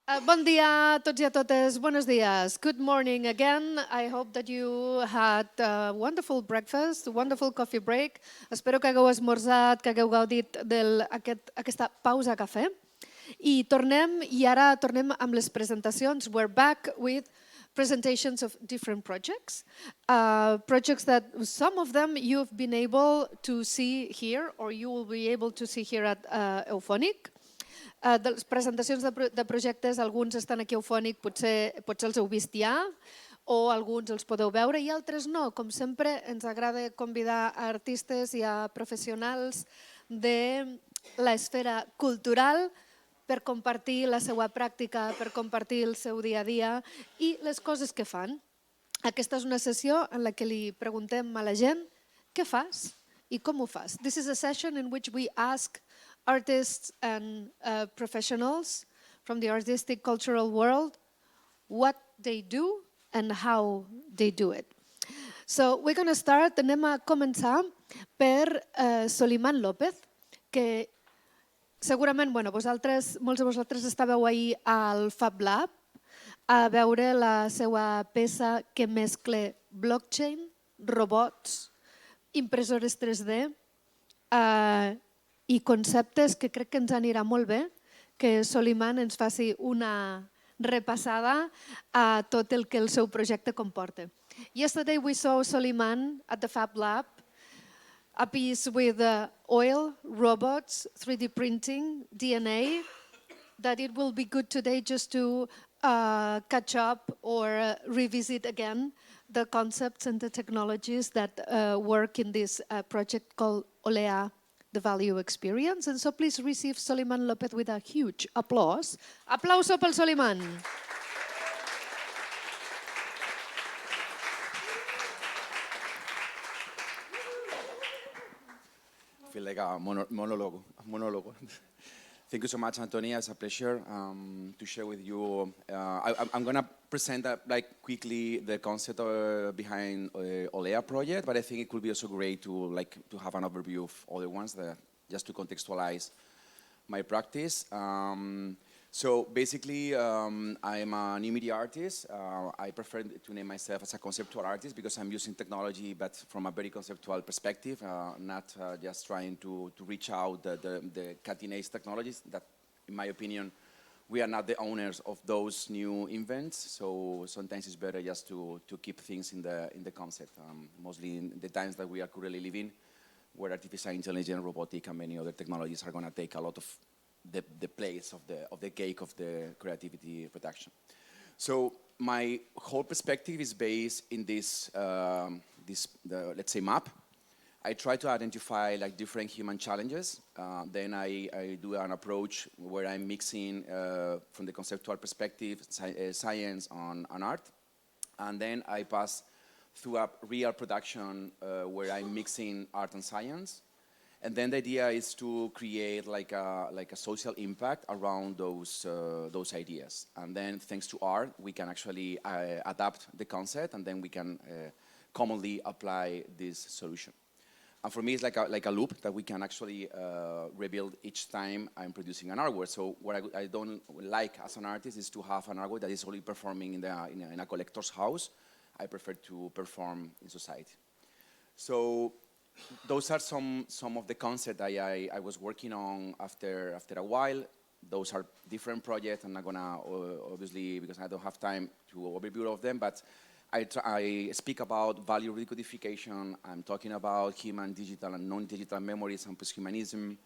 Bon dia a tots i a totes. Buenos dias. Good morning again. I hope that you had a wonderful breakfast, a wonderful coffee break. Espero que hagueu esmorzat, que hagueu gaudit d'aquesta pausa cafè. I ara tornem amb les presentacions. We're back with presentations of different projects. Projects that some of them you've been able to see here, or you will be able to see here at Eufònic. De les presentacions de projectes, alguns estan aquí a Eufònic, potser els heu vist ja, o alguns els podeu veure i altres no. Com sempre, ens agrada convidar a artistes i a professionals de l'esfera cultural per compartir la seva pràctica, per compartir el seu dia a dia i les coses que fan. Aquesta és una sessió en la que li preguntem a la gent què fas i com ho fas. This is a session in which we ask artists and professionals from the artistic cultural world what they do and how they do it. So we're going to start, anem a començar per Solimán López, que segurament molts de vosaltres estàveu ahir al Fab Lab a veure la seva peça que mescla blockchain, robots, impressores 3D i conceptes que crec que ens anirà molt bé que Solimán ens faci una repassada a tot el que el seu projecte comporta. Yesterday we saw Solimán at the Fab Lab, a piece with oil, robots, 3D printing, DNA, that it will be good today just to catch up or revisit again the concepts and the technologies that work in this project called OLEA, the value experience. And so please receive Solimán López with a huge applause. Aplauso pel Solimán. I feel like a monologue. Thank you so much, Antonia. It's a pleasure to share with you. I'm going to present quickly the concept behind OLEA project, but I think it could be also great to have an overview of other ones, just to contextualize my practice. So basically, I'm a new media artist. I prefer to name myself as a conceptual artist because I'm using technology, but from a very conceptual perspective, not just trying to reach out the cutting-edge technologies that, in my opinion, we are not the owners of those new invents. So sometimes it's better just to keep things in the concept, mostly in the times that we are currently living, where artificial intelligence, robotic, and many other technologies are going to take a lot of the place of the cake of the creativity production. So my whole perspective is based in this let's say map. I try to identify different human challenges. Then I do an approach where I'm mixing from the conceptual perspective science and art, and then I pass through a real production where I'm mixing art and science. And then the idea is to create like a social impact around those ideas. And then thanks to art, we can actually adapt the concept, and then we can commonly apply this solution. And for me, it's like a loop that we can actually rebuild each time I'm producing an artwork. So what I don't like as an artist is to have an artwork that is only performing in a collector's house. I prefer to perform in society. So those are some of the concepts I was working on after a while. Those are different projects. I'm not gonna, obviously, because I don't have time to overview of them, but I speak about value recodification. I'm talking about human, digital, and non-digital memories and posthumanism.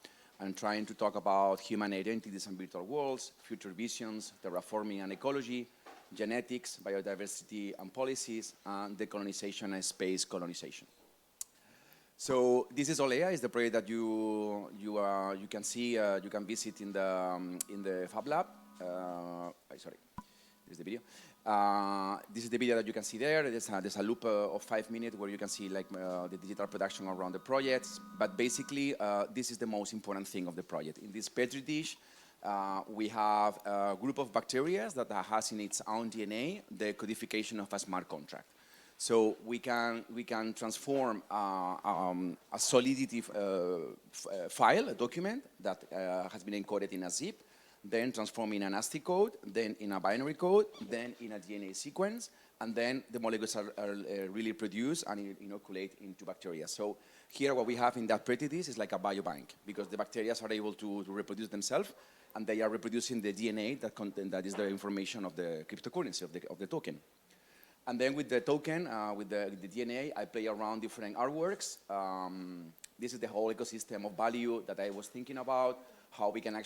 I'm trying to talk about human identities and virtual worlds, future visions, terraforming and ecology, genetics, biodiversity and policies, and decolonization and space colonization. So this is OLEA, is the project that you can see, you can visit in the Fab Lab. Sorry, this is the video. This is the video that you can see there. There's a loop of 5 minutes where you can see the digital production around the projects. But basically, this is the most important thing of the project. In this petri dish, we have a group of bacteria that has in its own DNA the codification of a smart contract. So we can transform a solidity file, a document that has been encoded in a zip, then transform in an ASCII code, then in a binary code, then in a DNA sequence, and then the molecules are really produced and inoculate into bacteria. So here what we have in that pretty dish is like a biobank, because the bacteria are able to reproduce themselves, and they are reproducing the DNA that is the information of the cryptocurrency, of the token. And then with the token, with the DNA, I play around different artworks. This is the whole ecosystem of value that I was thinking about, how we can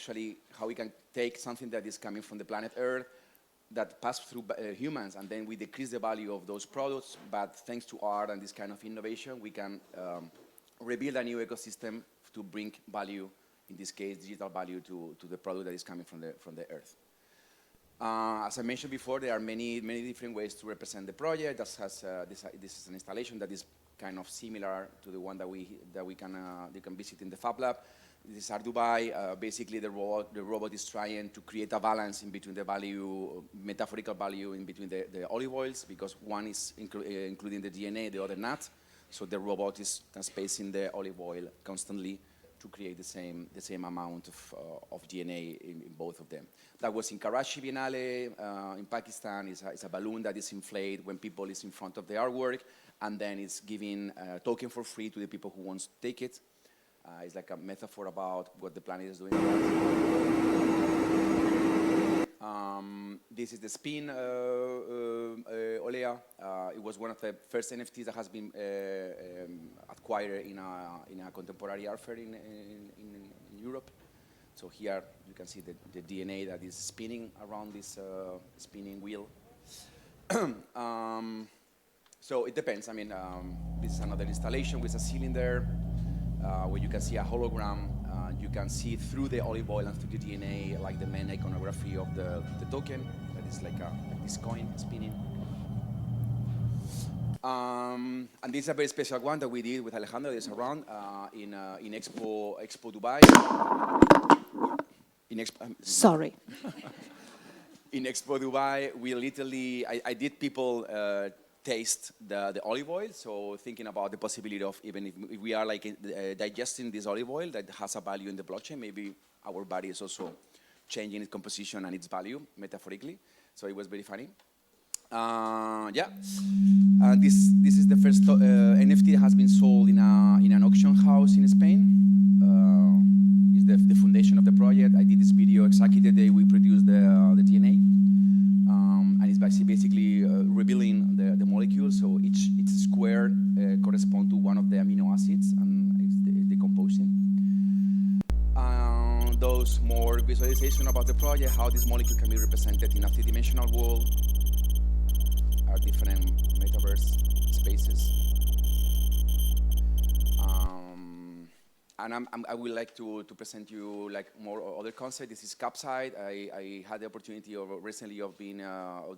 take something that is coming from the planet Earth, that pass through humans, and then we decrease the value of those products, but thanks to art and this kind of innovation, we can rebuild a new ecosystem to bring value, in this case, digital value to the product that is coming from the Earth. As I mentioned before, there are many different ways to represent the project. This is an installation that is kind of similar to the one that you can visit in the Fab Lab. This is Dubai. Basically, the robot is trying to create a balance in between the value, metaphorical value, in between the olive oils, because one is including the DNA, the other not. So the robot is spacing the olive oil constantly to create the same amount of DNA in both of them. That was in Karachi Biennale in Pakistan. It's a balloon that is inflated when people is in front of the artwork, and then it's giving a token for free to the people who want to take it. It's like a metaphor about what the planet is doing. This is the spin Olea. It was one of the first NFTs that has been acquired in a contemporary art fair in Europe. So here you can see the DNA that is spinning around this spinning wheel. So it depends. I mean, this is another installation with a cylinder where you can see a hologram. You can see through the olive oil and through the DNA, like the main iconography of the token. That is like this coin spinning. And this is a very special one that we did with Alejandro. It's around in Expo Dubai. Sorry. In Expo Dubai, we literally, I did people taste the olive oil, so thinking about the possibility of, even if we are like digesting this olive oil that has a value in the blockchain, maybe our body is also changing its composition and its value, metaphorically. So it was very funny. This is the first NFT that has been sold in an auction house in Spain. It's the foundation of the project. I did this video exactly the day we produced the DNA. And it's basically revealing the molecules. So each square corresponds to one of the amino acids, and it's decomposing. Those more visualization about the project, how this molecule can be represented in a three-dimensional world, are different metaverse spaces. And I would like to present you like more other concepts. This is Capside. I had the opportunity recently of being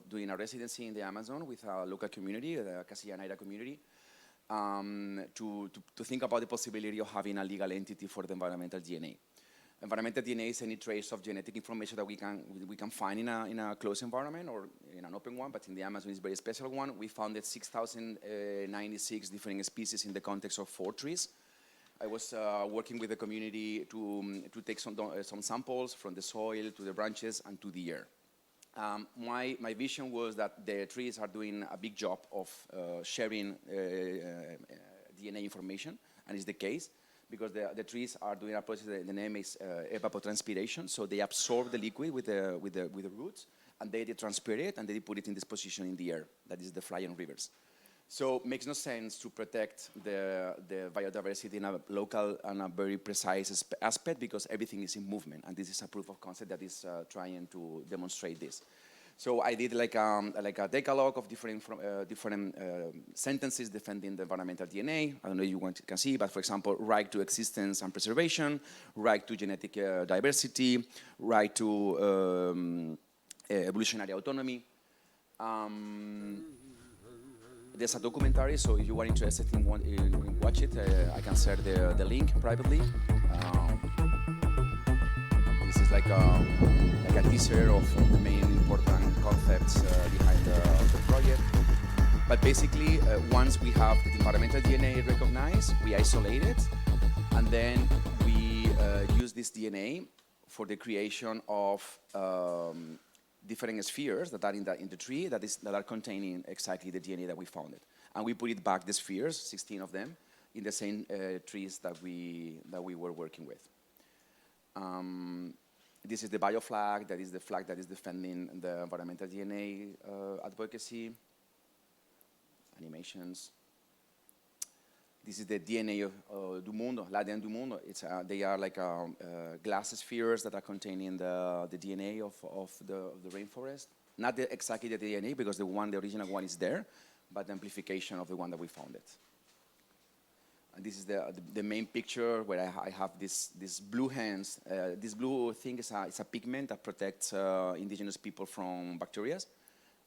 doing a residency in the Amazon with a local community, the Casilla community, to think about the possibility of having a legal entity for the environmental DNA. Environmental DNA is any trace of genetic information that we can find in a closed environment or in an open one, but in the Amazon it's a very special one. We founded 6,096 different species in the context of 4 trees. I was working with the community to take some samples from the soil to the branches and to the air. My vision was that the trees are doing a big job of sharing DNA information, and it's the case, because the trees are doing a process, the name is evapotranspiration, so they absorb the liquid with the roots, and they transpire it, and they put it in this position in the air, that is the flying rivers. So it makes no sense to protect the biodiversity in a local and a very precise aspect, because everything is in movement, and this is a proof of concept that is trying to demonstrate this. So I did like a decalogue of different sentences defending the environmental DNA. I don't know if you can see, but for example, right to existence and preservation, right to genetic diversity, right to evolutionary autonomy. There's a documentary, so if you are interested in watch it, I can share the link privately. This is like a teaser of the main important concepts behind the project. But basically, once we have the environmental DNA recognized, we isolate it, and then we use this DNA for the creation of different spheres that are in the tree that are containing exactly the DNA that we found it. And we put it back, the spheres, 16 of them, in the same trees that we were working with. This is the bio flag, that is the flag that is defending the environmental DNA advocacy, animations. This is the DNA do mundo, l'ADN do mundo. They are like glass spheres that are containing the DNA of the rainforest. Not exactly the DNA, because the original one is there, but the amplification of the one that we found it. And this is the main picture where I have this blue hands. This blue thing is a pigment that protects indigenous people from bacteria.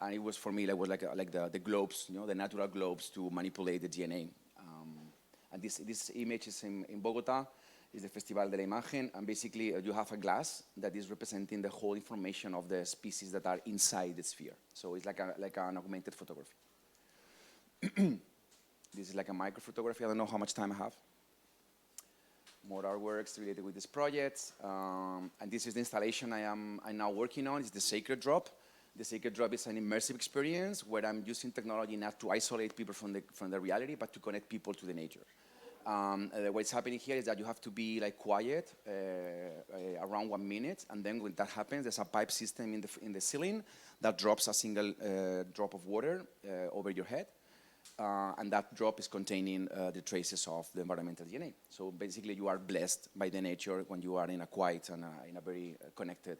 And it was, for me, like the globes, the natural globes to manipulate the DNA. And this image is in Bogota. It's the Festival de la Imagen. And basically, you have a glass that is representing the whole information of the species that are inside the sphere. So it's like an augmented photography. This is like a micro photography. I don't know how much time I have. More artworks related with this project. And this is the installation I'm now working on. It's the Sacred Drop. The Sacred Drop is an immersive experience where I'm using technology not to isolate people from the reality, but to connect people to the nature. What's happening here is that you have to be like quiet around 1 minute, and then when that happens, there's a pipe system in the ceiling that drops a single drop of water over your head, and that drop is containing the traces of the environmental DNA. So basically, you are blessed by the nature when you are in a quiet and in a very connected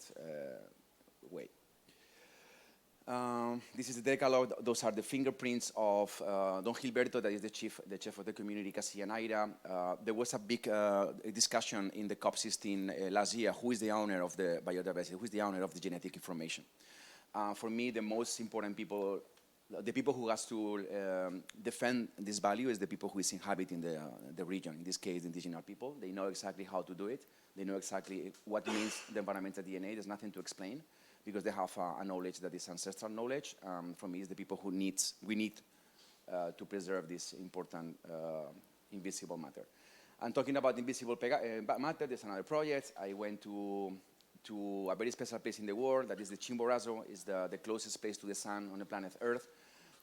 way. This is the decalogue. Those are the fingerprints of Don Gilberto, that is the chief of the community, Casilla. There was a big discussion in the COP16 last year. Who is the owner of the biodiversity? Who is the owner of the genetic information? For me, the most important people, the people who has to defend this value is the people who is inhabiting the region, in this case, indigenous people. They know exactly how to do it. They know exactly what means the environmental DNA. There's nothing to explain, because they have a knowledge that is ancestral knowledge. For me, it's the people we need to preserve this important invisible matter. And talking about invisible matter, there's another project. I went to a very special place in the world, that is the Chimborazo. It's the closest place to the sun on the planet Earth,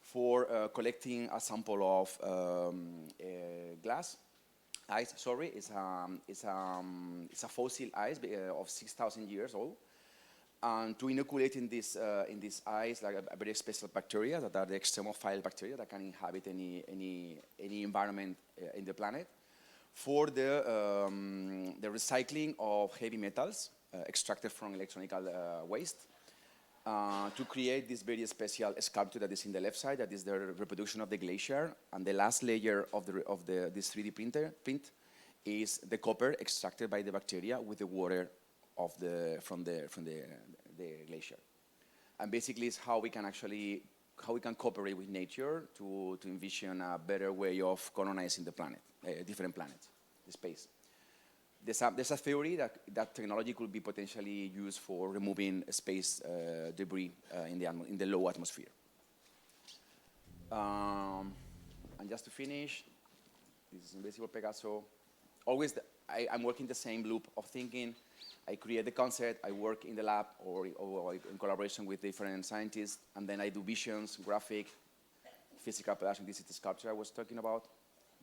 for collecting a sample of ice. Sorry, it's a fossil ice of 6,000 years old. And to inoculate in this ice like a very special bacteria that are the extremophile bacteria that can inhabit any environment in the planet, for the recycling of heavy metals extracted from electronic waste, to create this very special sculpture that is in the left side, that is the reproduction of the glacier. And the last layer of this 3D print is the copper extracted by the bacteria with the water from the glacier. And basically, it's how we can cooperate with nature to envision a better way of colonizing the planet, different planets, the space. There's a theory that technology could be potentially used for removing space debris in the low atmosphere. And just to finish, this is Invisible Pegaso. Always, I'm working the same loop of thinking. I create the concept, I work in the lab or in collaboration with different scientists, and then I do visions, graphic, physical production. This is the sculpture I was talking about.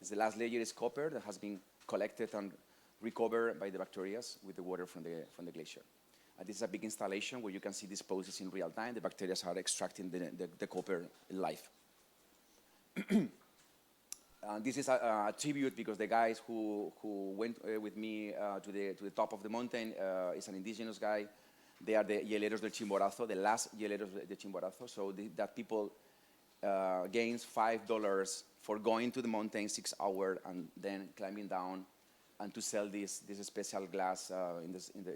The last layer is copper that has been collected and recovered by the bacteria with the water from the glacier. This is a big installation where you can see these processes in real time. The bacteria are extracting the copper live. This is a tribute, because the guys who went with me to the top of the mountain is an indigenous guy. They are the hieleros del Chimborazo, the last hieleros del Chimborazo. So that people gains $5 for going to the mountain 6 hours and then climbing down, and to sell this special glass in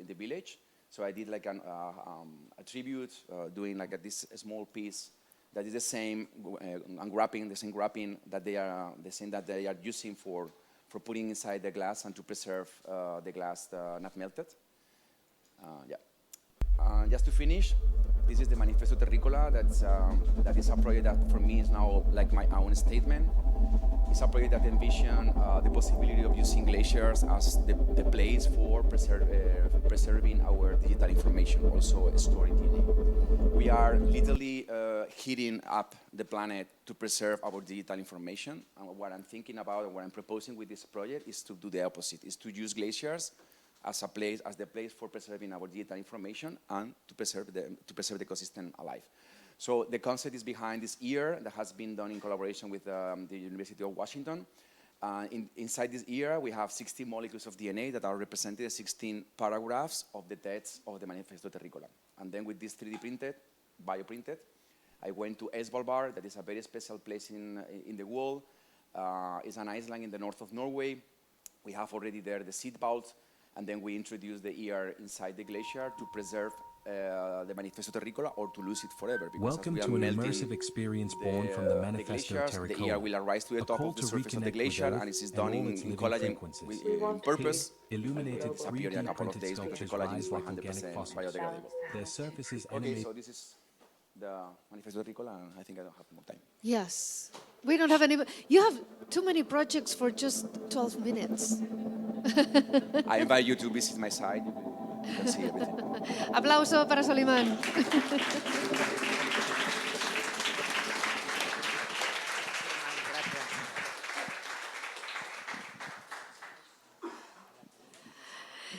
the village. So I did like a tribute, doing like this small piece that is the same the same wrapping that they are using for putting inside the glass and to preserve the glass not melted. Just to finish, This is the Manifesto Terricola. That is a project that for me is now like my own statement. It's a project that envisions the possibility of using glaciers as the place for preserving our digital information, also storing DNA. We are literally heating up the planet to preserve our digital information. And what I'm thinking about and what I'm proposing with this project is to do the opposite, is to use glaciers as the place for preserving our digital information and to preserve the ecosystem alive. So the concept is behind this year that has been done in collaboration with the University of Washington. Inside this year, we have 16 molecules of DNA that are represented as 16 paragraphs of the text of the Manifesto Terricola. And then with this 3D printed, bioprinted, I went to Svalbard, that is a very special place in the world. It's an island in the north of Norway. We have already there the seed vault, and then we introduced the ER inside the glacier to preserve the Manifesto Terricola or to lose it forever. Welcome to an immersive experience born from the Manifesto Terricola. The ER will arise to the top of the surface of the glacier, and it is done in collagen in purpose. Illuminated Disappeared in a couple of 3D days printed because the sculptures collagen rise is like 100% organic fossils. biodegradable. Their surfaces Okay, animate. so this is the Manifesto Terricola, and I think I don't have more time. Yes. We don't have any... You have too many projects for just 12 minutes. I invite you to visit my site. You can see everything. Aplauso para Solimán.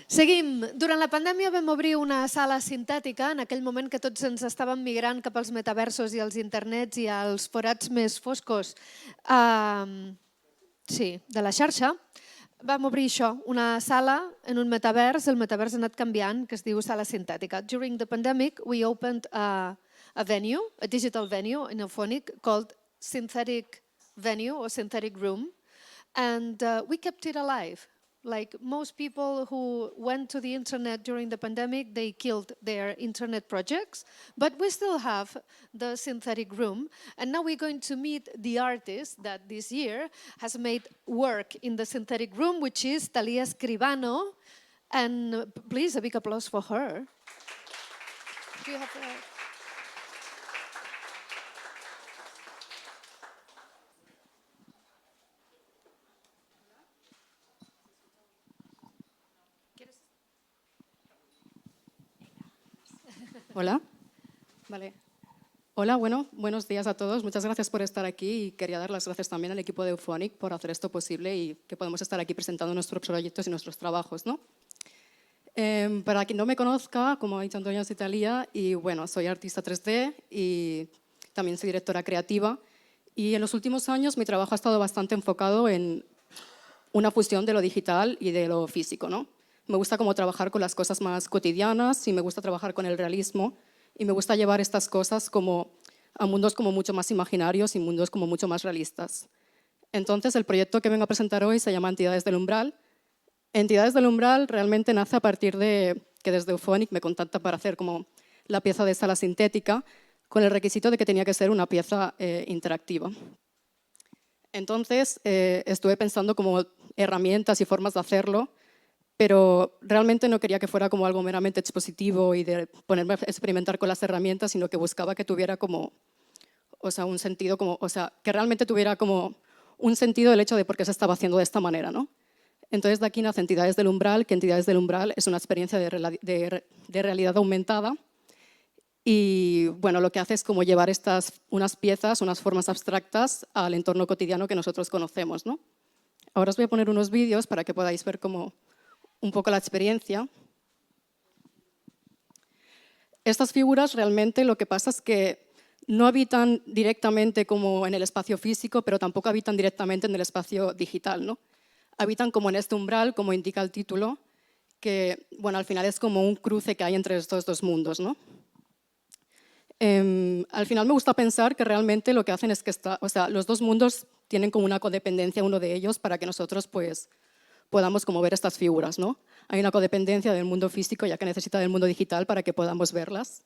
Seguim. Durant la pandèmia vam obrir una sala sintètica, en aquell moment que tots ens estàvem migrant cap als metaversos i als internets i als forats més foscos de la xarxa. Vam obrir això, una sala en un metavers, el metavers ha anat canviant, que es diu Sala Sintètica. During the pandemic, we opened a venue, a digital venue in Eufònic called Synthetic Venue or Synthetic Room, and we kept it alive. Like most people who went to the internet during the pandemic, they killed their internet projects, but we still have the synthetic room. And now we're going to meet the artist that this year has made work in the synthetic room, which is Thalia Escribano. And please, a big applause for her. Do you have Hola. Vale. Hola, buenos días a todos. Muchas gracias por estar aquí y quería dar las gracias también al equipo de Eufònic por hacer esto posible y que podemos estar aquí presentando nuestros proyectos y nuestros trabajos, ¿no? Para quien no me conozca, como ha dicho Antonio, soy Thalia y bueno, soy artista 3D y también soy directora creativa y en los últimos años mi trabajo ha estado bastante enfocado en una fusión de lo digital y de lo físico, ¿no? Me gusta como trabajar con las cosas más cotidianas y me gusta trabajar con el realismo y me gusta llevar estas cosas como a mundos como mucho más imaginarios y mundos como mucho más realistas. Entonces, el proyecto que vengo a presentar hoy se llama Entidades del Umbral. Entidades del Umbral realmente nace a partir de que desde Eufònic me contacta para hacer como la pieza de Sala Sintètica con el requisito de que tenía que ser una pieza interactiva. Entonces, estuve pensando como herramientas y formas de hacerlo, pero realmente no quería que fuera como algo meramente expositivo y de ponerme a experimentar con las herramientas, sino que buscaba que tuviera como, un sentido, que realmente tuviera como un sentido el hecho de por qué se estaba haciendo de esta manera, ¿no? Entonces de aquí nace Entidades del Umbral, que Entidades del Umbral es una experiencia de realidad aumentada y bueno, lo que hace es como llevar unas piezas, unas formas abstractas al entorno cotidiano que nosotros conocemos, ¿no? Ahora os voy a poner unos vídeos para que podáis ver como un poco la experiencia. Estas figuras realmente lo que pasa es que no habitan directamente como en el espacio físico, pero tampoco habitan directamente en el espacio digital, ¿no? Habitan como en este umbral, como indica el título, que bueno, al final es como un cruce que hay entre estos dos mundos, ¿no? Al final me gusta pensar que realmente lo que hacen es que los dos mundos tienen como una codependencia uno de ellos para que nosotros pues podamos como ver estas figuras, ¿no? Hay una codependencia del mundo físico ya que necesita del mundo digital para que podamos verlas.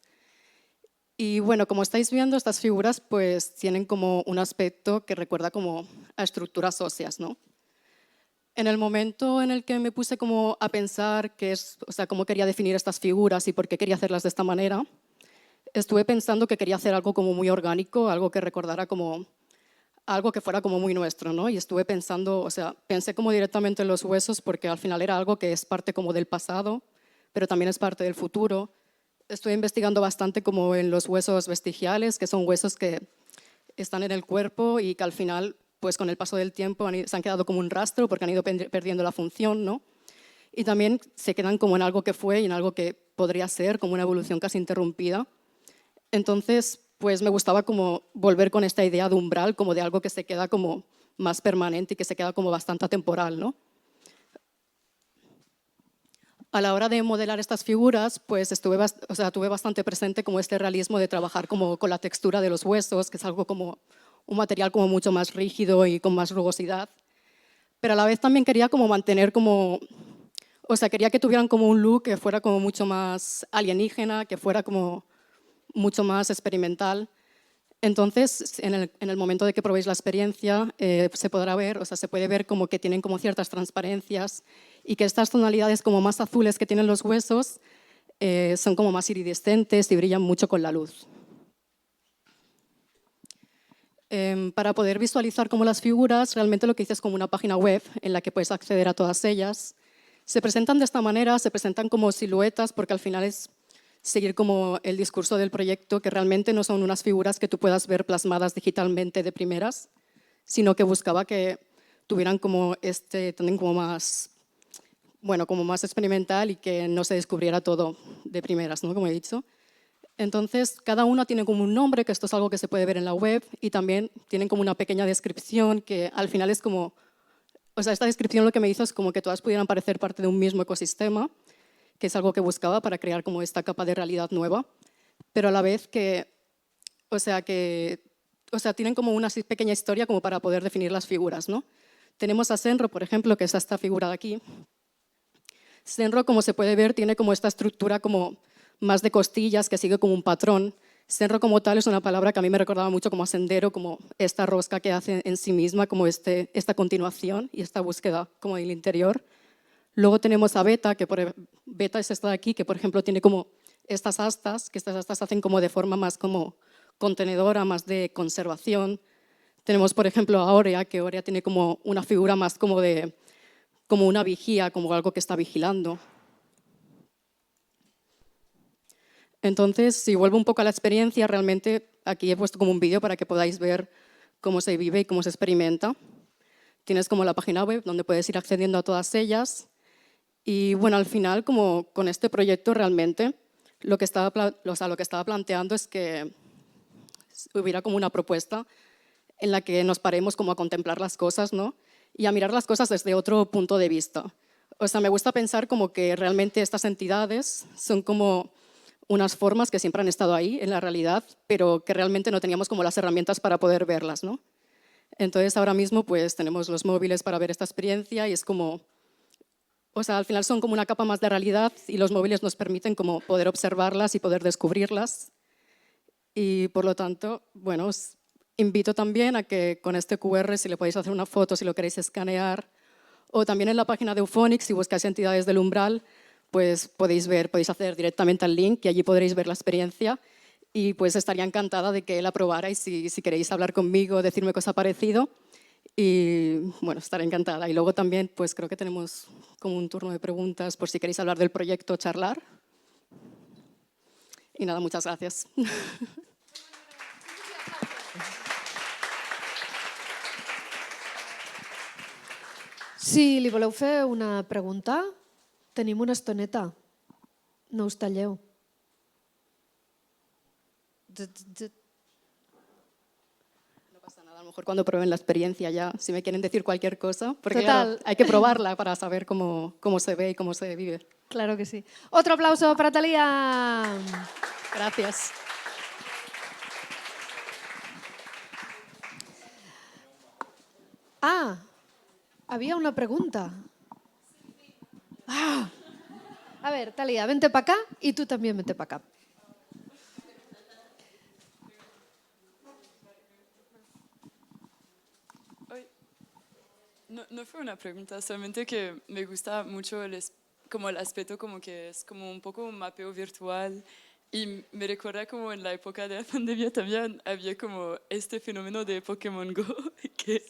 Y bueno, como estáis viendo, estas figuras pues tienen como un aspecto que recuerda como a estructuras óseas, ¿no? En el momento en el que me puse como a pensar cómo quería definir estas figuras y por qué quería hacerlas de esta manera, estuve pensando que quería hacer algo como muy orgánico, algo que recordara como algo que fuera como muy nuestro, ¿no? Y estuve pensando, o sea, pensé como directamente en los huesos porque al final era algo que es parte como del pasado, pero también es parte del futuro. Estuve investigando bastante como en los huesos vestigiales, que son huesos que están en el cuerpo y que al final, pues con el paso del tiempo se han quedado como un rastro porque han ido perdiendo la función, ¿no? Y también se quedan como en algo que fue y en algo que podría ser, como una evolución casi interrumpida. Entonces, pues me gustaba como volver con esta idea de umbral, como de algo que se queda como más permanente y que se queda como bastante atemporal, ¿no? A la hora de modelar estas figuras, pues tuve bastante presente como este realismo de trabajar como con la textura de los huesos, que es algo como un material como mucho más rígido y con más rugosidad. Pero a la vez también quería como mantener como, o sea, quería que tuvieran como un look que fuera como mucho más alienígena, que fuera como mucho más experimental. Entonces, en el momento de que probéis la experiencia, se podrá ver, o sea, se puede ver como que tienen como ciertas transparencias y que estas tonalidades como más azules que tienen los huesos son como más iridiscentes y brillan mucho con la luz. Para poder visualizar como las figuras, realmente lo que hice es como una página web en la que puedes acceder a todas ellas. Se presentan de esta manera, se presentan como siluetas porque al final es seguir como el discurso del proyecto, que realmente no son unas figuras que tú puedas ver plasmadas digitalmente de primeras, sino que buscaba que tuvieran como también como más, bueno, como más experimental y que no se descubriera todo de primeras, ¿no? Como he dicho. Entonces, cada uno tiene como un nombre, que esto es algo que se puede ver en la web, y también tienen como una pequeña descripción que al final es como, o sea, esta descripción lo que me hizo es como que todas pudieran parecer parte de un mismo ecosistema, que es algo que buscaba para crear como esta capa de realidad nueva, pero a la vez que, tienen como una pequeña historia como para poder definir las figuras, ¿no? Tenemos a Senro, por ejemplo, que es esta figura de aquí. Senro, como se puede ver, tiene como esta estructura como más de costillas, que sigue como un patrón. Senro como tal es una palabra que a mí me recordaba mucho como a sendero, como esta rosca que hace en sí misma, como esta continuación y esta búsqueda como del interior. Luego tenemos a Beta, Beta es esta de aquí, que por ejemplo tiene como estas astas, que estas astas hacen como de forma más como contenedora, más de conservación. Tenemos por ejemplo a Aurea, que Aurea tiene como una figura más como una vigía, como algo que está vigilando. Entonces, si vuelvo un poco a la experiencia, realmente aquí he puesto como un vídeo para que podáis ver cómo se vive y cómo se experimenta. Tienes como la página web donde puedes ir accediendo a todas ellas. Y bueno, al final, como con este proyecto realmente, lo que estaba planteando es que hubiera como una propuesta en la que nos paremos como a contemplar las cosas, ¿no? Y a mirar las cosas desde otro punto de vista. O sea, me gusta pensar como que realmente estas entidades son como unas formas que siempre han estado ahí en la realidad, pero que realmente no teníamos como las herramientas para poder verlas, ¿no? Entonces ahora mismo pues tenemos los móviles para ver esta experiencia y es como, o sea, al final son como una capa más de realidad y los móviles nos permiten como poder observarlas y poder descubrirlas. Y por lo tanto, bueno, os invito también a que con este QR, si le podéis hacer una foto, si lo queréis escanear, o también en la página de Eufònic, si buscáis entidades del umbral, pues podéis acceder directamente al link y allí podréis ver la experiencia. Y pues estaría encantada de que la probarais si queréis hablar conmigo, decirme qué os ha parecido. Y bueno, estaré encantada. Y luego también pues creo que tenemos como un turno de preguntas por si queréis hablar del proyecto, charlar. Y nada, muchas gracias. Si li voleu fer una pregunta, tenim una estoneta. No us talleu. No pasa nada, a lo mejor cuando prueben la experiencia ya, si me quieren decir cualquier cosa, porque Total. claro, hay que probarla para saber cómo se ve y cómo se vive. Claro que sí. Otro aplauso para Thalia. Gracias. Ah, había una pregunta. Ah. A ver, Thalia, vente para acá y tú también vente para acá. No fue una pregunta, solamente que me gusta mucho como el aspecto como que es como un poco un mapeo virtual Y me recuerda como en la época de la pandemia también había como este fenómeno de Pokémon Go. Que...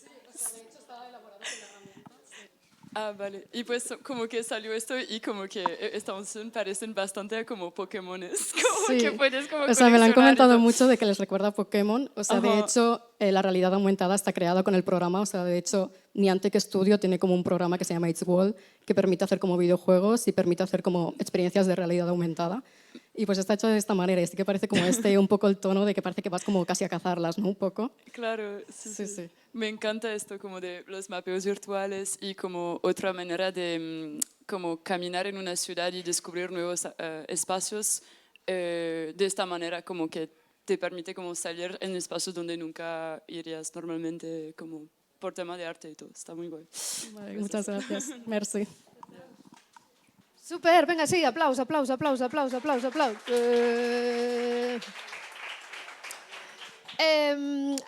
Ah, vale. Y pues como que salió esto y como que esta opción parecen bastante como Pokémones, como Sí, que puedes como o sea, me lo han coleccionar y comentado todo. mucho de que les recuerda a Pokémon. O sea, de Ajá. hecho, la realidad aumentada está creada con el programa. O sea, de hecho, Niantic Studio tiene como un programa que se llama It's World, que permite hacer como videojuegos y permite hacer como experiencias de realidad aumentada. Y pues está hecho de esta manera. Y sí que parece como un poco el tono de que parece que vas como casi a cazarlas, ¿no? Un poco. Claro, sí, Sí, sí. sí. Me encanta esto como de los mapeos virtuales y como otra manera de como caminar en una ciudad y descubrir nuevos espacios de esta manera como que te permite como salir en espacios donde nunca irías normalmente como por tema de arte y todo. Está muy guay. Vale, muchas gracias. Merci. Super, vinga, sí, aplaus, aplaus, aplaus, aplaus, aplaus, aplaus.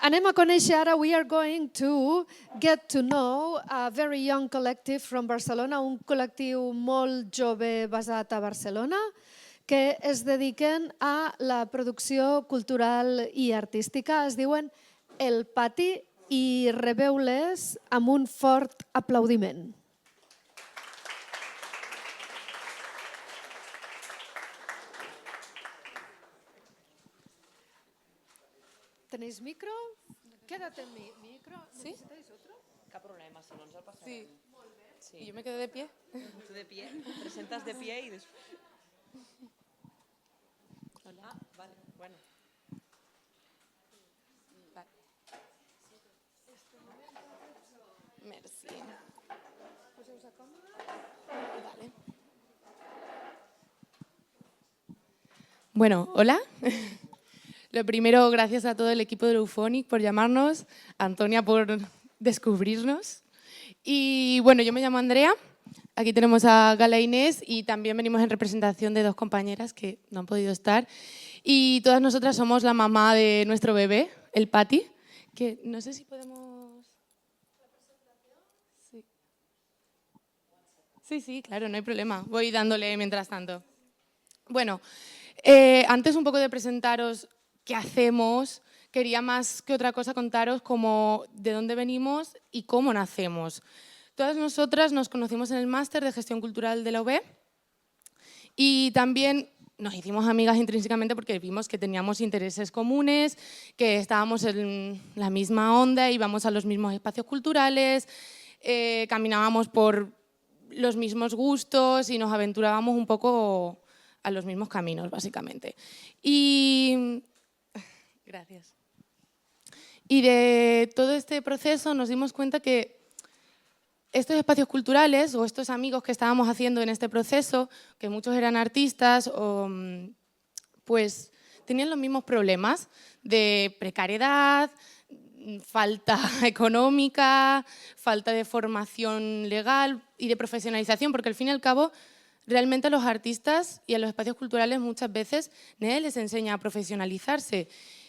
Anem a conèixer ara, we are going to get to know a very young collective from Barcelona, un col·lectiu molt jove basat a Barcelona, que es dediquen a la producció cultural i artística. Es diuen el Pati i rebeu-les amb un fort aplaudiment. ¿Tenéis micro? Quédate en mi micro. ¿Sí? ¿Necesitáis otro? Cap problema, si no ens el passarem. Sí. Sí. ¿Y yo me quedo de pie? Tu de pie, presentes de pie i després... Hola. Ah, vale, bueno. Vale. Merci. Vale. Bueno, hola. Lo primero, gracias a todo el equipo de Eufònic por llamarnos, a Antonia por descubrirnos. Y bueno, yo me llamo Andrea, aquí tenemos a Gala e Inés y también venimos en representación de dos compañeras que no han podido estar. Y todas nosotras somos la mamá de nuestro bebé, el Pati, que no sé si podemos... Sí. Sí, claro, no hay problema. Voy dándole mientras tanto. Bueno, antes un poco de presentaros qué hacemos, quería más que otra cosa contaros como de dónde venimos y cómo nacemos. Todas nosotras nos conocimos en el máster de gestión cultural de la UB y también nos hicimos amigas intrínsecamente porque vimos que teníamos intereses comunes, que estábamos en la misma onda, íbamos a los mismos espacios culturales, caminábamos por los mismos gustos y nos aventurábamos un poco a los mismos caminos, básicamente. Gracias. Y de todo este proceso nos dimos cuenta que estos espacios culturales o estos amigos que estábamos haciendo en este proceso, que muchos eran artistas, pues tenían los mismos problemas de precariedad, falta económica, falta de formación legal y de profesionalización, porque al fin y al cabo realmente a los artistas y a los espacios culturales muchas veces nadie les enseña a profesionalizarse.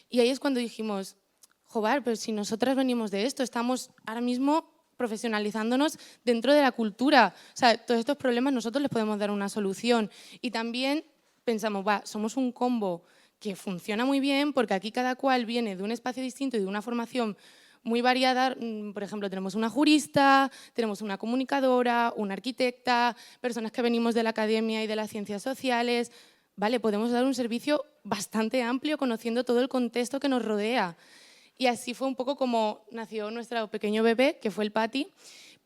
Y ahí es cuando dijimos, joder, pero si nosotras venimos de esto, estamos ahora mismo profesionalizándonos dentro de la cultura. O sea, todos estos problemas nosotros les podemos dar una solución. Y también pensamos, somos un combo que funciona muy bien porque aquí cada cual viene de un espacio distinto y de una formación muy variada. Por ejemplo, tenemos una jurista, tenemos una comunicadora, una arquitecta, personas que venimos de la academia y de las ciencias sociales. Vale, podemos dar un servicio bastante amplio conociendo todo el contexto que nos rodea. Y así fue un poco como nació nuestro pequeño bebé, que fue el Pati,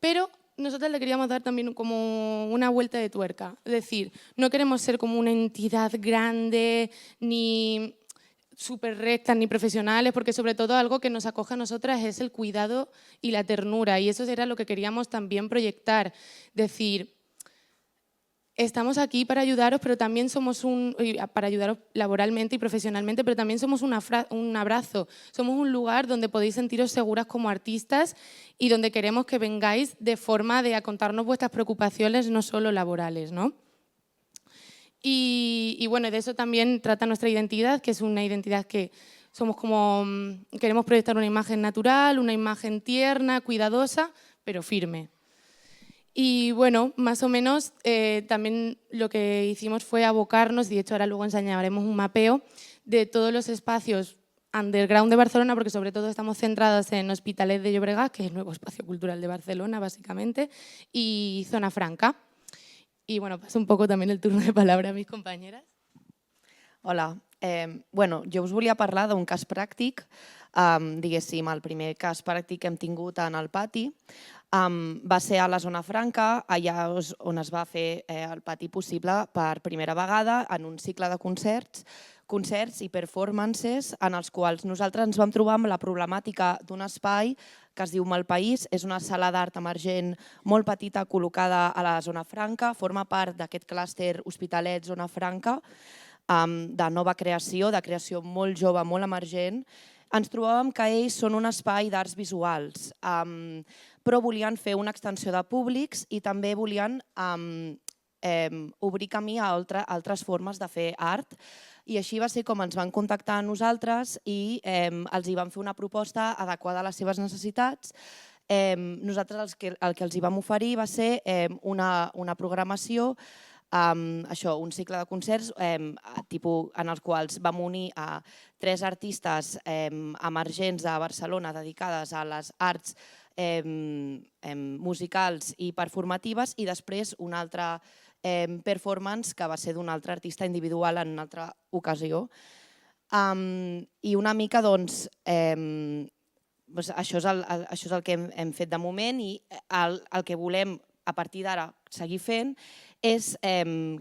pero nosotros le queríamos dar también como una vuelta de tuerca. Es decir, no queremos ser como una entidad grande, ni súper rectas, ni profesionales, porque sobre todo algo que nos acoge a nosotras es el cuidado y la ternura, y eso era lo que queríamos también proyectar. Decir, estamos aquí para ayudaros, pero también somos para ayudaros laboralmente y profesionalmente, pero también somos un abrazo, somos un lugar donde podéis sentiros seguras como artistas y donde queremos que vengáis de forma de a contarnos vuestras preocupaciones, no solo laborales, ¿no? Y bueno, de eso también trata nuestra identidad, que es una identidad que somos como, queremos proyectar una imagen natural, una imagen tierna, cuidadosa, pero firme. Y bueno, más o menos también lo que hicimos fue abocarnos, y de hecho ahora luego enseñaremos un mapeo de todos los espacios underground de Barcelona, porque sobre todo estamos centradas en Hospitalet de Llobregat, que es el nuevo espacio cultural de Barcelona, básicamente, y Zona Franca. Y bueno, paso un poco también el turno de palabra a mis compañeras. Hola. Bueno, jo us volia parlar d'un cas pràctic, diguéssim, el primer cas pràctic que hem tingut en el Pati. Va ser a la Zona Franca, allà on es va fer el Pati possible per primera vegada en un cicle de concerts i performances en els quals nosaltres ens vam trobar amb la problemàtica d'un espai que es diu Malpaís. És una sala d'art emergent molt petita col·locada a la Zona Franca, forma part d'aquest clúster Hospitalet Zona Franca, de nova creació, de creació molt jove, molt emergent. Ens trobàvem que ells són un espai d'arts visuals, però volien fer una extensió de públics i també volien obrir camí a altres formes de fer art. I així va ser com ens van contactar a nosaltres i els hi vam fer una proposta adequada a les seves necessitats. Nosaltres el que els hi vam oferir va ser una programació, un cicle de concerts en els quals vam unir a 3 artistes emergents de Barcelona dedicades a les arts musicals i performatives, i després una altra performance que va ser d'un altre artista individual en una altra ocasió. I una mica doncs això és el que hem fet de moment, i el que volem a partir d'ara seguir fent és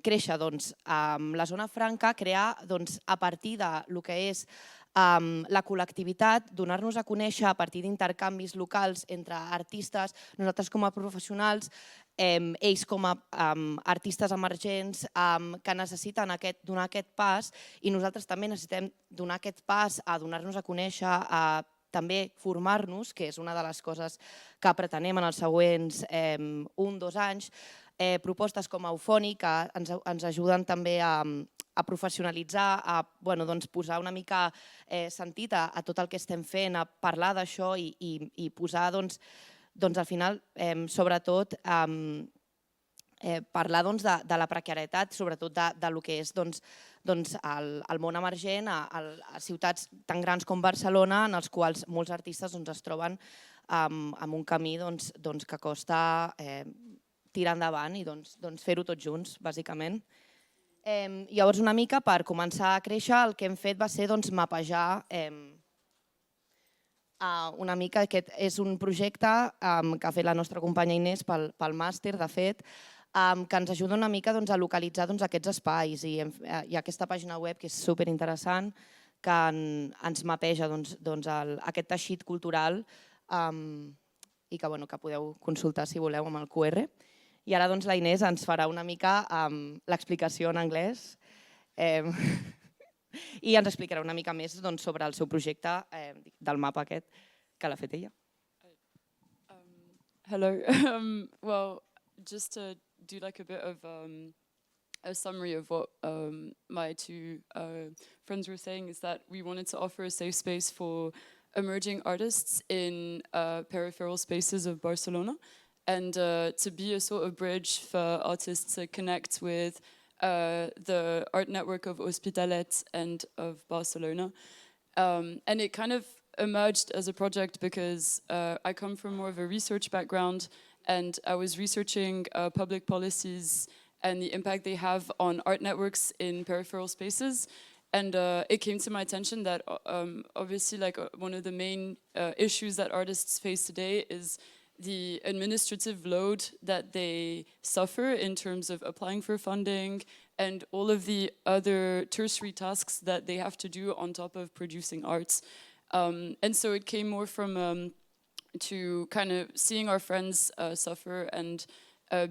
créixer amb la Zona Franca, crear a partir del que és la col·lectivitat, donar-nos a conèixer a partir d'intercanvis locals entre artistes, nosaltres com a professionals, ells com a artistes emergents que necessiten donar aquest pas, i nosaltres també necessitem donar aquest pas a donar-nos a conèixer, a també formar-nos, que és una de les coses que pretenem en els següents 1-2 anys. Propostes com Eufònic que ens ajuden també a professionalitzar, a posar una mica sentit a tot el que estem fent, a parlar d'això i posar, al final, sobretot, parlar de la precarietat, sobretot del que és el món emergent a ciutats tan grans com Barcelona, en els quals molts artistes es troben amb un camí que costa tirar endavant i fer-ho tots junts, bàsicament. Llavors, una mica per començar a créixer, el que hem fet va ser mapejar una mica. Aquest és un projecte que ha fet la nostra companya Inés pel màster, de fet, que ens ajuda una mica a localitzar aquests espais. Hi ha aquesta pàgina web que és superinteressant, que ens mapeja aquest teixit cultural i que podeu consultar si voleu amb el QR. I ara la Inés ens farà una mica l'explicació en anglès i ens explicarà una mica més sobre el seu projecte del mapa aquest que l'ha fet ella. Hello. Well, just to do like a bit of a summary of what my two friends were saying, is that we wanted to offer a safe space for emerging artists in peripheral spaces of Barcelona, and to be a sort of bridge for artists to connect with the art network of Hospitalet and of Barcelona. And it kind of emerged as a project because I come from more of a research background, and I was researching public policies and the impact they have on art networks in peripheral spaces. And it came to my attention that obviously one of the main issues that artists face today is the administrative load that they suffer in terms of applying for funding and all of the other tertiary tasks that they have to do on top of producing arts. And so it came more from to kind of seeing our friends suffer and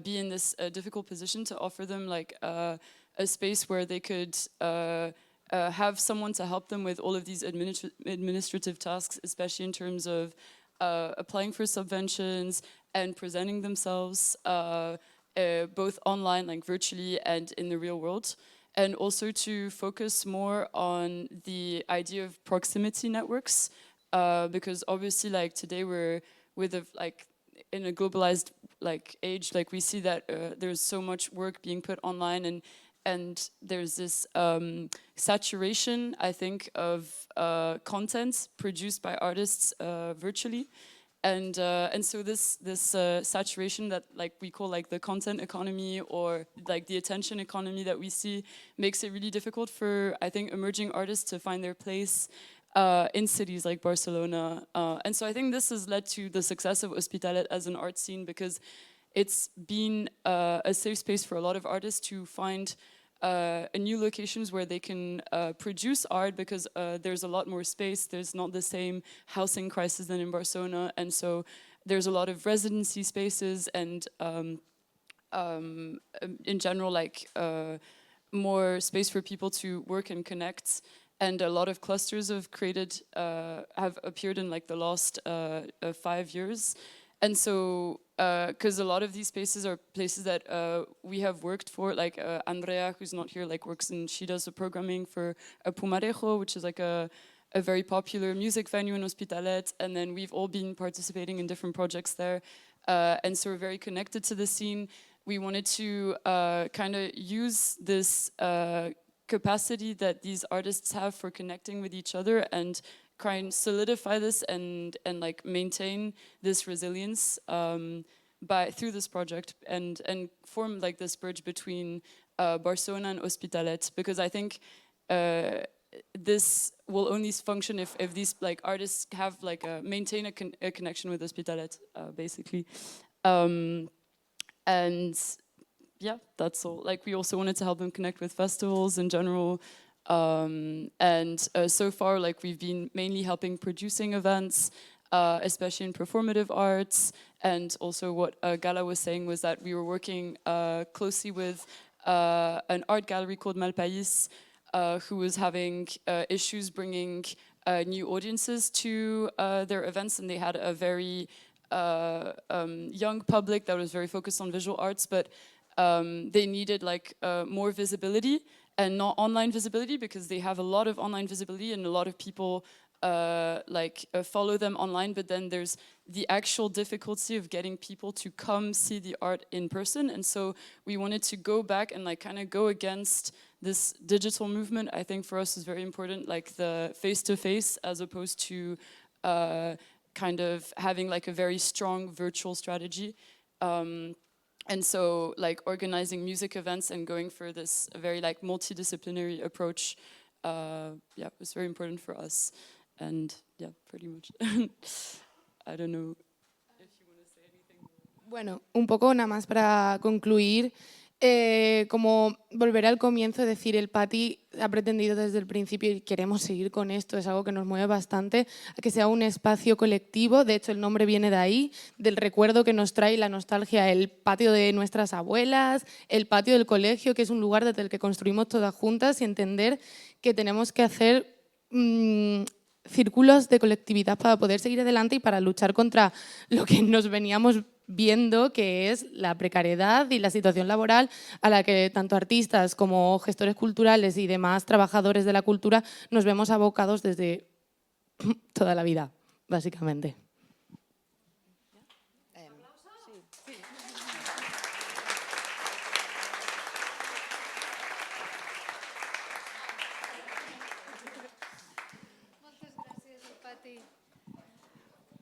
be in this difficult position, to offer them a space where they could have someone to help them with all of these administrative tasks, especially in terms of applying for subventions and presenting themselves both online, virtually, and in the real world. And also to focus more on the idea of proximity networks, because obviously today we're with in a globalized like age, like we see that there's so much work being put online, and there's this saturation, I think, of content produced by artists virtually. And so this saturation that like we call like the content economy, or like the attention economy that we see, makes it really difficult for, I think, emerging artists to find their place in cities like Barcelona. And so I think this has led to the success of Hospitalet as an art scene, because it's been a safe space for a lot of artists to find new locations where they can produce art, because there's a lot more space. There's not the same housing crisis than in Barcelona, and so there's a lot of residency spaces, and in general, like more space for people to work and connect. And a lot of clusters have appeared in like the last 5 years. And so, because a lot of these spaces are places that we have worked for, like Andrea, who's not here, like she does the programming for Pumarejo, which is like a very popular music venue in Hospitalet, and then we've all been participating in different projects there, and so we're very connected to the scene. We wanted to kind of use this capacity that these artists have for connecting with each other, and try and solidify this and like maintain this resilience through this project, and form like this bridge between Barcelona and Hospitalet, because I think this will only function if these like artists have like maintain a connection with Hospitalet, basically. And yeah, that's all. Like, we also wanted to help them connect with festivals in general. So far, like, we've been mainly helping producing events, especially in performative arts. And also what Gala was saying was that we were working closely with an art gallery called Malpaís, who was having issues bringing new audiences to their events. And they had a very young public that was very focused on visual arts, but they needed like more visibility, and not online visibility, because they have a lot of online visibility and a lot of people follow them online, but then there's the actual difficulty of getting people to come see the art in person. And so we wanted to go back and like kind of go against this digital movement. I think for us is very important, like the face-to-face, as opposed to kind of having like a very strong virtual strategy. And so like organizing music events and going for this very like multidisciplinary approach, was very important for us. And yeah, pretty much. I don't know if you want to say anything. Bueno, un poco nada más para concluir. Como volver al comienzo, decir, el Pati ha pretendido desde el principio, y queremos seguir con esto, es algo que nos mueve bastante, a que sea un espacio colectivo. De hecho, el nombre viene de ahí, del recuerdo que nos trae la nostalgia, el patio de nuestras abuelas, el patio del colegio, que es un lugar desde el que construimos todas juntas, y entender que tenemos que hacer círculos de colectividad para poder seguir adelante y para luchar contra lo que nos veníamos viendo, que es la precariedad y la situación laboral a la que tanto artistas como gestores culturales y demás trabajadores de la cultura nos vemos abocados desde toda la vida, básicamente.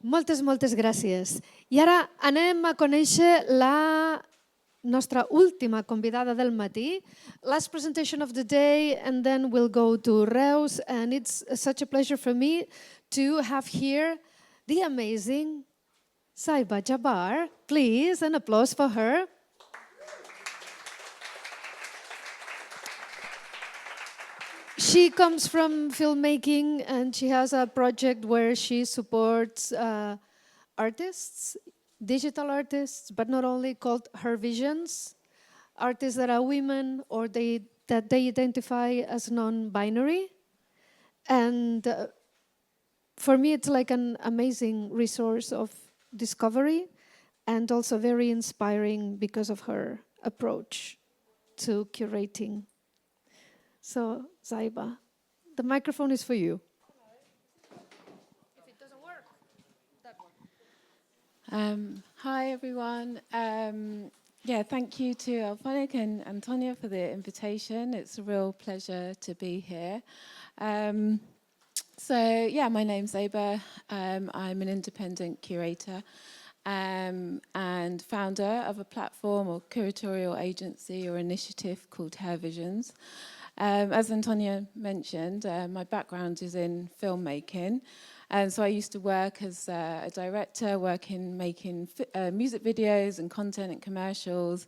Moltes gràcies. I ara anem a conèixer la nostra última convidada del matí. Last presentation of the day, and then we'll go to Reus. And it's such a pleasure for me to have here the amazing Zaiba Jabbar. Please, an applause for her. She comes from filmmaking, and she has a project where she supports artists, digital artists, but not only, called Her Visions, artists that are women or that they identify as non-binary. And for me, it's like an amazing resource of discovery, and also very inspiring because of her approach to curating. So, Zaiba, the microphone is for you. If it doesn't work, that one. Hi, everyone. Thank you to Eufònic and Antonia for the invitation. It's a real pleasure to be here. My name's Zaiba. I'm an independent curator and founder of a platform or curatorial agency or initiative called Hair Visions. As Antonia mentioned, my background is in filmmaking. And so I used to work as a director, making music videos and content and commercials.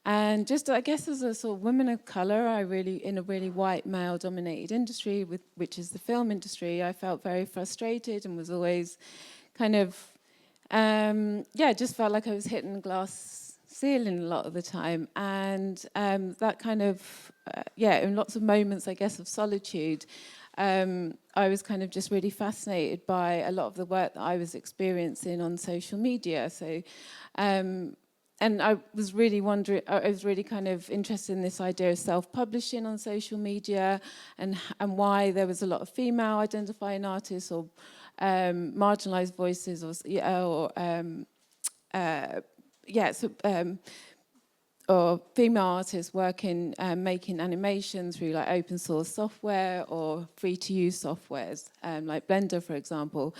And just, I guess, as a sort of woman of color, in a really white male-dominated industry, which is the film industry, I felt very frustrated and was always kind of, just felt like I was hitting the glass ceiling a lot of the time. And that kind of, in lots of moments, I guess, of solitude, I was kind of just really fascinated by a lot of the work that I was experiencing on social media. So, and I was really kind of interested in this idea of self-publishing on social media and why there was a lot of female identifying artists or marginalized voices or female artists working, making animation through like open source software or free to use softwares, like Blender, for example.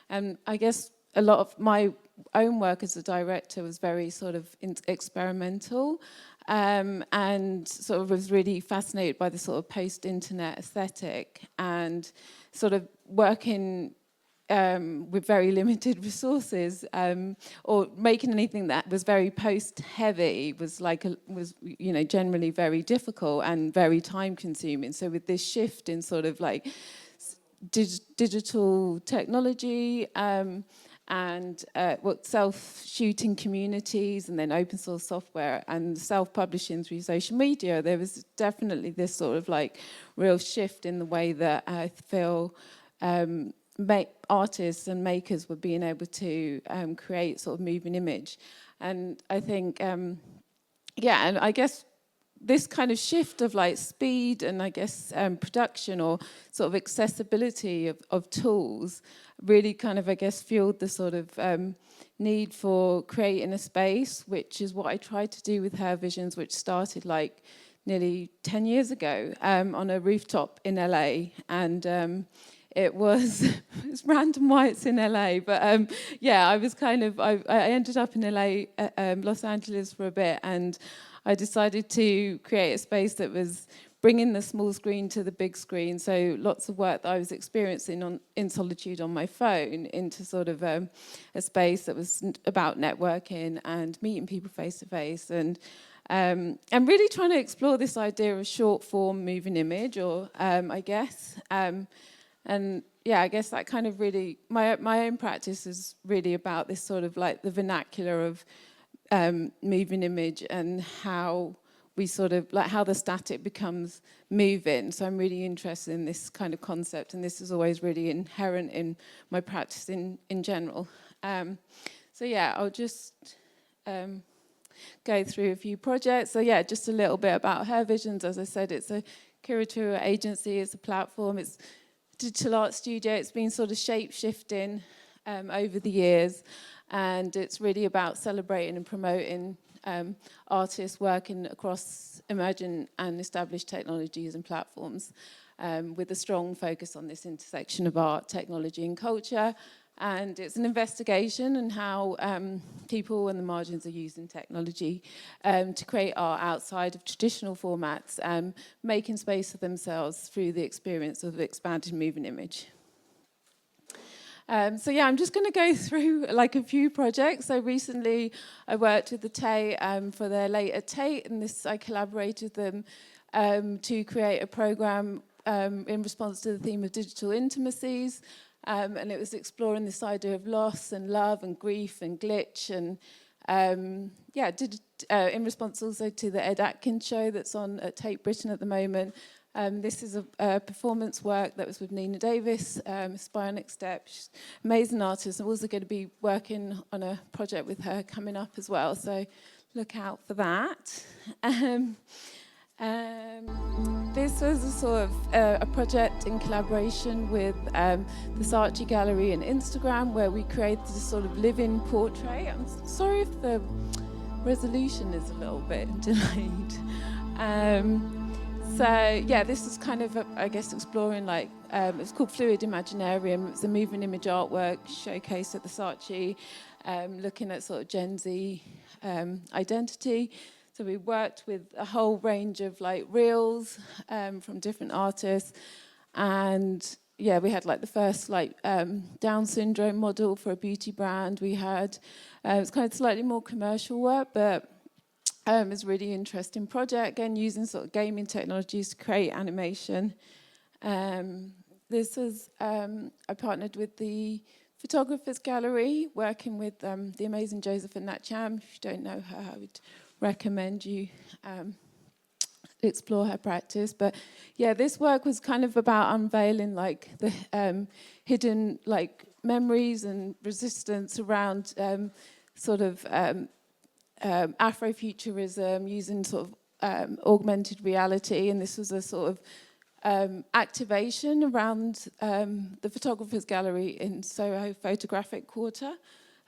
And I guess a lot of my own work as a director was very sort of experimental, and sort of was really fascinated by the sort of post-internet aesthetic and sort of working with very limited resources, or making anything that was very post-heavy was generally very difficult and very time-consuming. So with this shift in sort of like digital technology and self-shooting communities and then open source software and self-publishing through social media, there was definitely this sort of like real shift in the way that I feel artists and makers were being able to create sort of moving image. And I think, and I guess this kind of shift of like speed and I guess production or sort of accessibility of tools really kind of, I guess, fueled the sort of need for creating a space, which is what I tried to do with Hair Visions, which started like nearly 10 years ago on a rooftop in LA. And it's random why it's in LA, but I was kind of, I ended up in LA, Los Angeles for a bit, and I decided to create a space that was bringing the small screen to the big screen, so lots of work that I was experiencing in solitude on my phone into sort of a space that was about networking and meeting people face to face, and really trying to explore this idea of short form moving image, or I guess. And yeah, I guess that kind of really, my own practice is really about this sort of like the vernacular of moving image and how we sort of, like how the static becomes moving. So I'm really interested in this kind of concept, and this is always really inherent in my practice in general. I'll just go through a few projects. So yeah, just a little bit about Hair Visions. As I said, it's a curatorial agency, it's a platform, it's digital art studio. It's been sort of shape-shifting over the years, and it's really about celebrating and promoting artists working across emerging and established technologies and platforms, with a strong focus on this intersection of art, technology and culture. And it's an investigation in how people and the margins are using technology to create art outside of traditional formats, making space for themselves through the experience of expanded moving image. I'm just going to go through like a few projects. So recently I worked with the Tate for their Later Tate, and I collaborated with them to create a program in response to the theme of digital intimacies. And it was exploring this idea of loss and love and grief and glitch, and in response also to the Ed Atkins show that's on at Tate Britain at the moment. This is a performance work that was with Nina Davis, Bionic Step. She's an amazing artist. I'm also going to be working on a project with her coming up as well, so look out for that. This was a sort of a project in collaboration with the Saatchi Gallery and Instagram, where we created a sort of living portrait. I'm sorry if the resolution is a little bit delayed. So yeah, this is kind of, I guess, exploring like, it's called Fluid Imaginarium. It's a moving image artwork showcased at the Saatchi, looking at sort of Gen Z identity. So we worked with a whole range of like reels from different artists, and yeah, we had like the first like Down syndrome model for a beauty brand. We had it's kind of slightly more commercial work, but it's a really interesting project. Again, using sort of gaming technologies to create animation. This is I partnered with the Photographers Gallery, working with the amazing Joseph and Nat Cham. If you don't know her, I would recommend you explore her practice. But yeah, this work was kind of about unveiling like the hidden like memories and resistance around sort of Afrofuturism, using sort of augmented reality. And this was a sort of activation around the Photographers Gallery in Soho Photographic Quarter.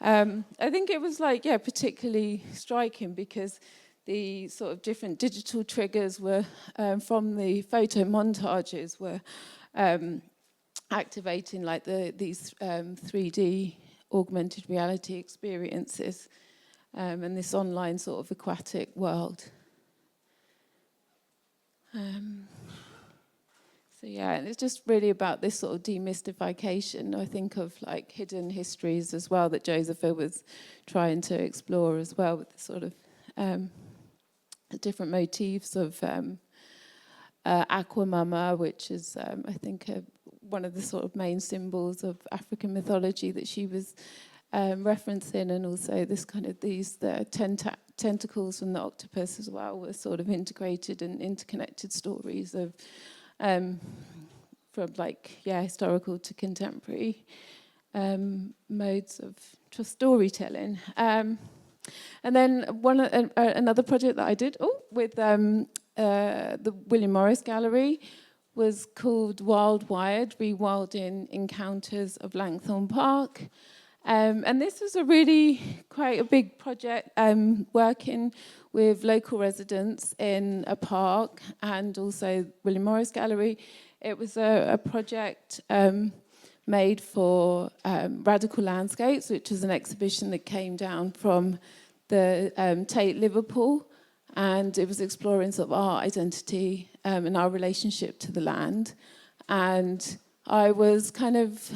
I think it was like, yeah, particularly striking because the sort of different digital triggers were from the photo montages were activating like these 3D augmented reality experiences and this online sort of aquatic world. So yeah, and it's just really about this sort of demystification, I think, of like hidden histories as well that Josepha was trying to explore as well, with the sort of different motifs of Aquamama, which is, I think, one of the sort of main symbols of African mythology that she was referencing, and also this kind of the tentacles from the octopus as well were sort of integrated and interconnected stories of from like, yeah, historical to contemporary modes of storytelling. And then another project that I did with the William Morris Gallery was called Wild Wired, Rewilding Encounters of Langthorne Park. And this was a really quite a big project, working with local residents in a park and also William Morris Gallery. It was a project made for Radical Landscapes, which was an exhibition that came down from the Tate Liverpool, and it was exploring sort of our identity and our relationship to the land. And I was kind of,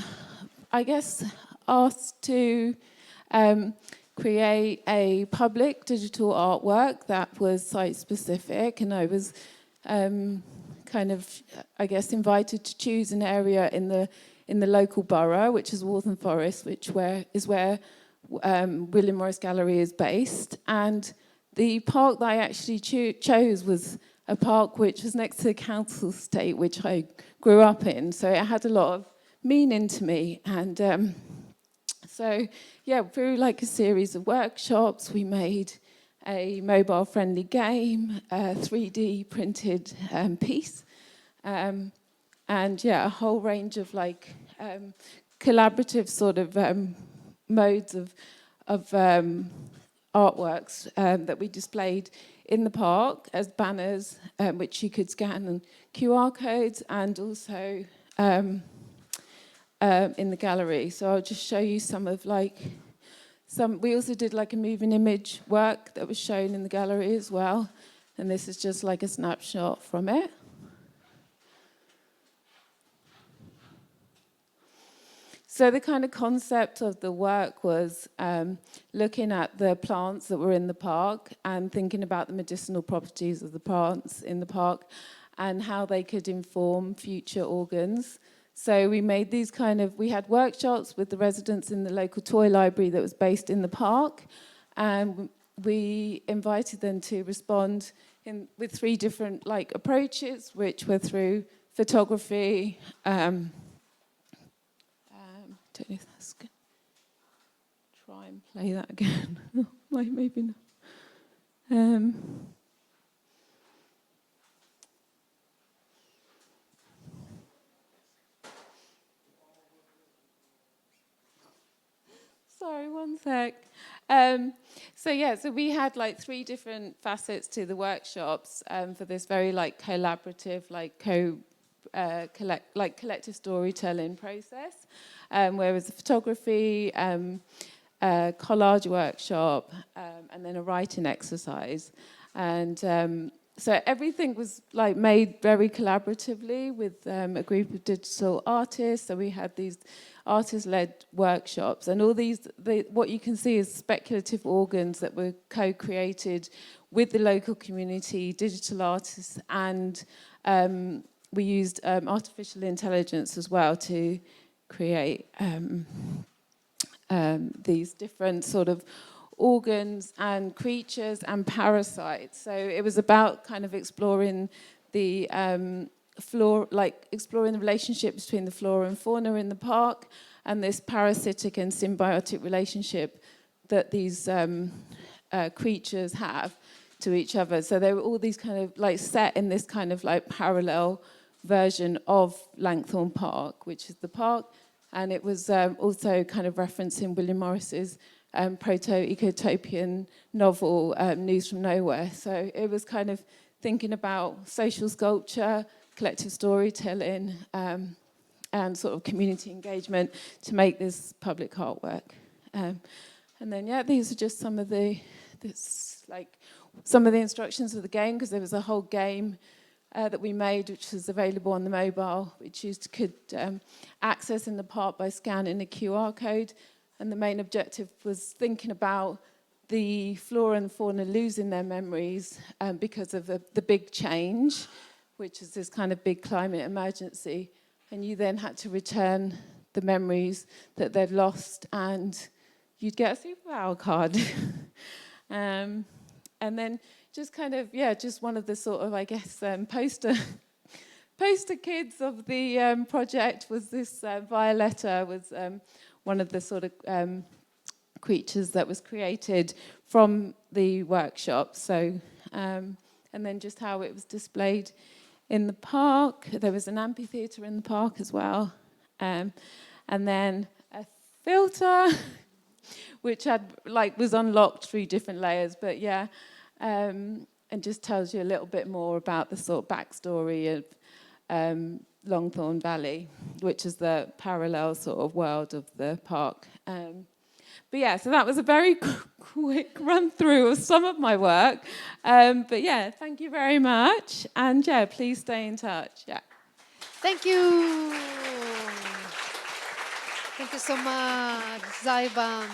I guess, asked to create a public digital artwork that was site-specific, and I was kind of, I guess, invited to choose an area in the local borough, which is Waltham Forest, which is where William Morris Gallery is based. And the park that I actually chose was a park which was next to the council estate, which I grew up in, so it had a lot of meaning to me. And so, yeah, through like a series of workshops, we made a mobile-friendly game, a 3D printed piece, and yeah, a whole range of like collaborative sort of modes of artworks that we displayed in the park as banners, which you could scan and QR codes, and also in the gallery. So I'll just show you some of like we also did like a moving image work that was shown in the gallery as well, and this is just like a snapshot from it. So the kind of concept of the work was looking at the plants that were in the park and thinking about the medicinal properties of the plants in the park and how they could inform future organs. So we made these we had workshops with the residents in the local toy library that was based in the park, and we invited them to respond with 3 different approaches, which were through photography. Don't know if that's good. Try and play that again. Maybe not. One sec. So we had like 3 different facets to the workshops for this very like collaborative, like collective storytelling process. Where it was a photography, collage workshop, and then a writing exercise. And so everything was like made very collaboratively with a group of digital artists. So we had these artist-led workshops, and all these, what you can see is speculative organs that were co-created with the local community, digital artists, and we used artificial intelligence as well to create these different sort of organs and creatures and parasites. So it was about kind of exploring the exploring the relationship between the flora and fauna in the park and this parasitic and symbiotic relationship that these creatures have to each other. So they were all these kind of like set in this kind of like parallel version of Langthorne Park, which is the park. And it was also kind of referencing William Morris's proto-ecotopian novel, News from Nowhere. So it was kind of thinking about social sculpture, collective storytelling, and sort of community engagement to make this public artwork. And then, yeah, these are just some of the instructions of the game, because there was a whole game that we made, which was available on the mobile, which you could access in the park by scanning a QR code. And the main objective was thinking about the flora and fauna losing their memories because of the big change, which is this kind of big climate emergency. And you then had to return the memories that they'd lost, and you'd get a superpower card. And then just kind of, yeah, just one of the sort of, I guess, poster kids of the project was this Violetta, was one of the sort of creatures that was created from the workshop. So, and then just how it was displayed in the park. There was an amphitheatre in the park as well. And then a filter, which was unlocked through different layers, but yeah. And just tells you a little bit more about the sort of backstory of Longthorn Valley, which is the parallel sort of world of the park. But yeah, so that was a very quick run through of some of my work. But yeah, thank you very much. And yeah, please stay in touch. Yeah. Thank you. Thank you so much, Zaiba.